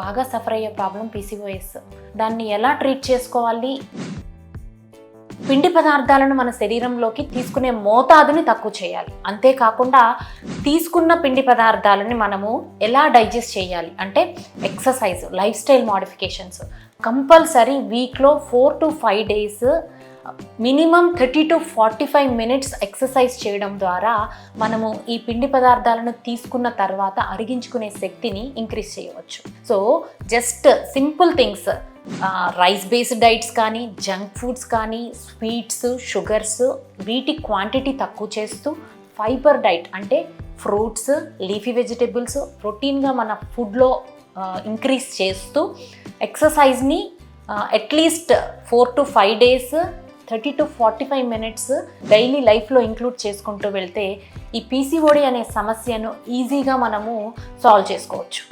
బాగా సఫర్ అయ్యే problem PCOS. దాన్ని ఎలా ట్రీట్ చేసుకోవాలి? పిండి పదార్థాలను మన శరీరంలోకి తీసుకునే మోతాదుని తక్కువ చేయాలి. అంతేకాకుండా తీసుకున్న పిండి పదార్థాలని మనము ఎలా డైజెస్ట్ చేయాలి అంటే exercise, life style modifications compulsory. వీక్లో 4 to 5 days minimum 30 to 45 minutes exercise చేయడం ద్వారా మనము ఈ పిండి పదార్థాలను తీసుకున్న తర్వాత అరిగించుకునే శక్తిని ఇంక్రీజ్ చేయవచ్చు. So just simple things, rice based diets కానీ, జంక్ ఫుడ్స్ కానీ, స్వీట్స్, షుగర్స్ వీటి క్వాంటిటీ తక్కువ చేస్తూ ఫైబర్ డైట్ అంటే ఫ్రూట్స్, లీఫీ వెజిటేబుల్స్ ప్రోటీన్గా మన ఫుడ్లో ఇంక్రీజ్ చేస్తూ ఎక్సర్సైజ్ని at least 4 to 5 days 30 to 45 minutes daily లైఫ్లో ఇంక్లూడ్ చేసుకుంటూ వెళ్తే ఈ పీసీఓడి అనే సమస్యను ఈజీగా మనము సాల్వ్ చేసుకోవచ్చు.